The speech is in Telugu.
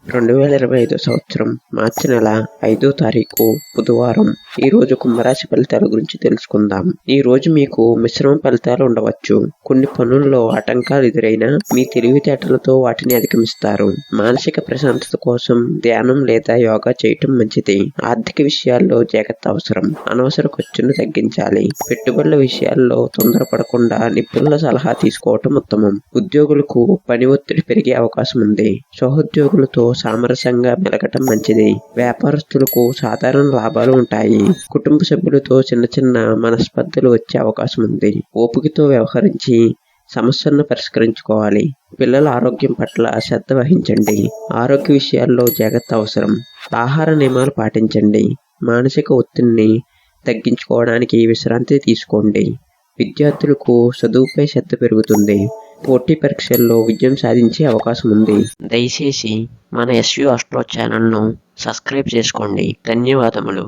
2025 సంవత్సరం మార్చి నెల 5వ తారీఖు బుధవారం. ఈ రోజు కుంభరాశి ఫలితాల గురించి తెలుసుకుందాం. ఈ రోజు మీకు మిశ్రమ ఫలితాలు ఉండవచ్చు. కొన్ని పనుల్లో ఆటంకాలు ఎదురైనా మీ తెలివితేటలతో వాటిని అధిగమిస్తారు. మానసిక ప్రశాంతత కోసం ధ్యానం లేదా యోగా చేయటం మంచిది. ఆర్థిక విషయాల్లో జాగ్రత్త అవసరం. అనవసర ఖర్చును తగ్గించాలి. పెట్టుబడుల విషయాల్లో తొందరపడకుండా నిపుణుల సలహా తీసుకోవటం ఉత్తమం. ఉద్యోగులకు పని ఒత్తిడి పెరిగే అవకాశం ఉంది. సహోద్యోగులతో సామరస్యంగా మెలగటం మంచిది. వ్యాపారస్తులకు సాధారణ లాభాలు ఉంటాయి. కుటుంబ సభ్యులతో చిన్న చిన్న మనస్పర్ధలు వచ్చే అవకాశం ఉంది. ఓపికతో వ్యవహరించి సమస్యలను పరిష్కరించుకోవాలి. పిల్లల ఆరోగ్యం పట్ల శ్రద్ధ వహించండి. ఆరోగ్య విషయాల్లో జాగ్రత్త అవసరం. ఆహార నియమాలు పాటించండి. మానసిక ఒత్తిడిని తగ్గించుకోవడానికి విశ్రాంతి తీసుకోండి. విద్యార్థులకు చదువుపై శ్రద్ధ పెరుగుతుంది. పోటీ పరీక్షల్లో విజయం సాధించే అవకాశం ఉంది. దయచేసి మన ఎస్యు ఆస్ట్రో ఛానల్ను సబ్స్క్రైబ్ చేసుకోండి. ధన్యవాదములు.